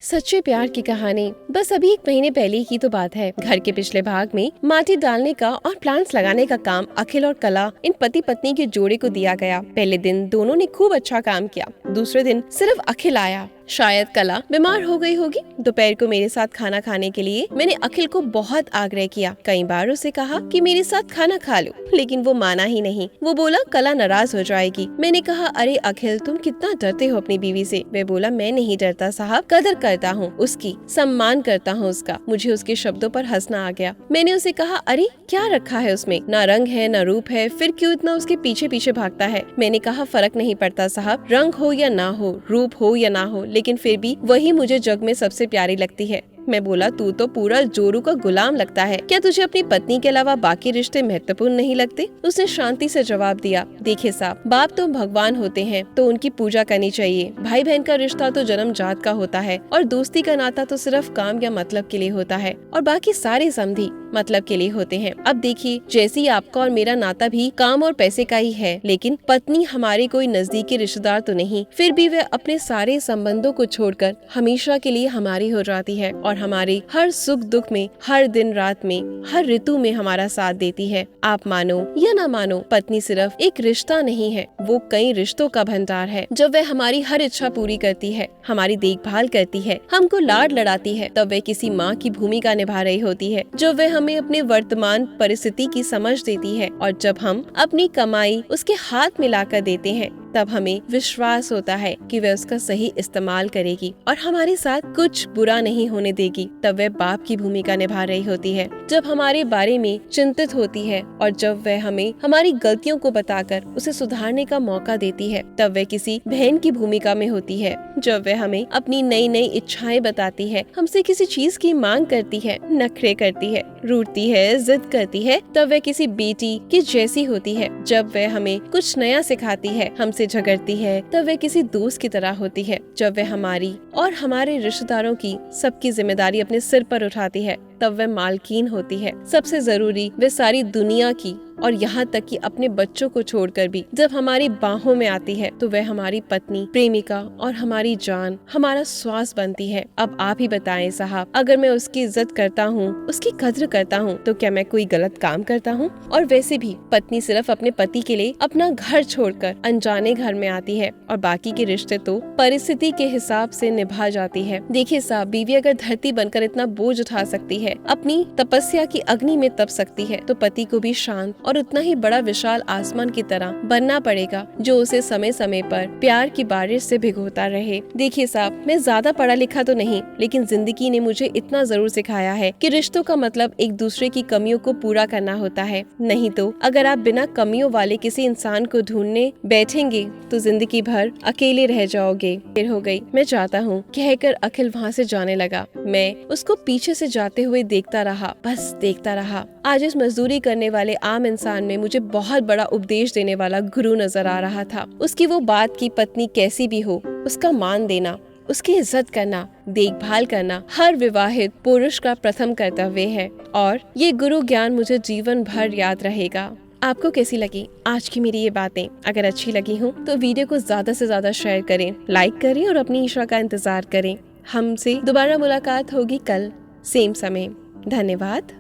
सच्चे प्यार की कहानी बस अभी 1 महीने पहले की तो बात है। घर के पिछले भाग में माटी डालने का और प्लांट्स लगाने का काम अखिल और कला इन पति पत्नी के जोड़े को दिया गया। पहले दिन दोनों ने खूब अच्छा काम किया। दूसरे दिन सिर्फ अखिल आया। शायद कला बीमार हो गई होगी। दोपहर को मेरे साथ खाना खाने के लिए मैंने अखिल को बहुत आग्रह किया। कई बार उसे कहा कि मेरे साथ खाना खा लो, लेकिन वो माना ही नहीं। वो बोला कला नाराज हो जाएगी। मैंने कहा अरे अखिल, तुम कितना डरते हो अपनी बीवी से। वह बोला मैं नहीं डरता साहब, कदर करता हूँ उसकी, सम्मान करता हूँ उसका। मुझे उसके शब्दों पर हंसना आ गया। मैंने उसे कहा अरे क्या रखा है उसमें, ना रंग है ना रूप है, फिर क्यों इतना उसके पीछे पीछे भागता है। मैंने कहा फर्क नहीं पड़ता साहब, रंग हो या ना हो, रूप हो या ना हो, लेकिन फिर भी वही मुझे जग में सबसे प्यारी लगती है। मैं बोला तू तो पूरा जोरू का गुलाम लगता है, क्या तुझे अपनी पत्नी के अलावा बाकी रिश्ते महत्वपूर्ण नहीं लगते। उसने शांति से जवाब दिया, देखिए साहब, बाप तो भगवान होते हैं तो उनकी पूजा करनी चाहिए। भाई बहन का रिश्ता तो जन्म जात का होता है और दोस्ती का नाता तो सिर्फ काम या मतलब के लिए होता है और बाकी सारे समधी मतलब के लिए होते हैं। अब देखिए, जैसे आपका और मेरा नाता भी काम और पैसे का ही है, लेकिन पत्नी हमारे कोई नजदीकी रिश्तेदार तो नहीं, फिर भी वह अपने सारे संबंधों को छोड़कर हमेशा के लिए हमारी हो जाती है और हमारे हर सुख दुख में, हर दिन रात में, हर ऋतु में हमारा साथ देती है। आप मानो या ना मानो, पत्नी सिर्फ एक रिश्ता नहीं है, वो कई रिश्तों का भंडार है। जब वह हमारी हर इच्छा पूरी करती है, हमारी देखभाल करती है, हमको लाड लड़ाती है, तब वह किसी माँ की भूमिका निभा रही होती है। जब वह हमें अपने वर्तमान परिस्थिति की समझ देती है और जब हम अपनी कमाई उसके हाथ में लाकर देते हैं, तब हमें विश्वास होता है कि वह उसका सही इस्तेमाल करेगी और हमारे साथ कुछ बुरा नहीं होने देगी। तब वह बाप की भूमिका निभा रही होती है, जब हमारे बारे में चिंतित होती है और जब वह हमें हमारी गलतियों को बताकर उसे सुधारने का मौका देती है। तब वह किसी बहन की भूमिका में होती है, जब वह हमें अपनी नई नई इच्छाएं बताती है, हमसे किसी चीज की मांग करती है, नखरे करती है, रूठती है, जिद करती है। तब वह किसी बेटी की जैसी होती है, जब वह हमें कुछ नया सिखाती है, हमसे झगड़ती है, तब वह किसी दोस्त की तरह होती है। जब वह हमारी और हमारे रिश्तेदारों की सबकी जिम्मेदारी अपने सिर पर उठाती है, तब वह मालकीन होती है। सबसे जरूरी, वह सारी दुनिया की और यहाँ तक कि अपने बच्चों को छोड़कर भी जब हमारी बाहों में आती है, तो वह हमारी पत्नी, प्रेमिका और हमारी जान, हमारा श्वास बनती है। अब आप ही बताएं साहब, अगर मैं उसकी इज्जत करता हूँ, उसकी कद्र करता हूँ, तो क्या मैं कोई गलत काम करता हूँ। और वैसे भी पत्नी सिर्फ अपने पति के लिए अपना घर छोड़कर अनजाने घर में आती है और बाकी के रिश्ते तो परिस्थिति के हिसाब से निभा जाती है। देखिए साहब, बीवी अगर धरती बनकर इतना बोझ उठा सकती है, अपनी तपस्या की अग्नि में तप सकती है, तो पति को भी शांत और उतना ही बड़ा विशाल आसमान की तरह बनना पड़ेगा, जो उसे समय समय पर प्यार की बारिश से भिगोता रहे। देखिए साहब, मैं ज्यादा पढ़ा लिखा तो नहीं, लेकिन जिंदगी ने मुझे इतना जरूर सिखाया है कि रिश्तों का मतलब एक दूसरे की कमियों को पूरा करना होता है। नहीं तो अगर आप बिना कमियों वाले किसी इंसान को ढूंढने बैठेंगे तो जिंदगी भर अकेले रह जाओगे। फिर हो गई, मैं चाहता हूँ, कहकर अखिल वहाँ से जाने लगा। मैं उसको पीछे से जाते हुए देखता रहा, बस देखता रहा। आज इस मजदूरी करने वाले आम इंसान में मुझे बहुत बड़ा उपदेश देने वाला गुरु नजर आ रहा था। उसकी वो बात की पत्नी कैसी भी हो, उसका मान देना, उसकी इज्जत करना, देखभाल करना हर विवाहित पुरुष का प्रथम कर्तव्य है और ये गुरु ज्ञान मुझे जीवन भर याद रहेगा। आपको कैसी लगी आज की मेरी ये बातें? अगर अच्छी लगी हो तो वीडियो को ज्यादा से ज्यादा शेयर करें, लाइक करें और अपनी ईशा का इंतजार करें। हमसे दोबारा मुलाकात होगी कल सेम समय। धन्यवाद।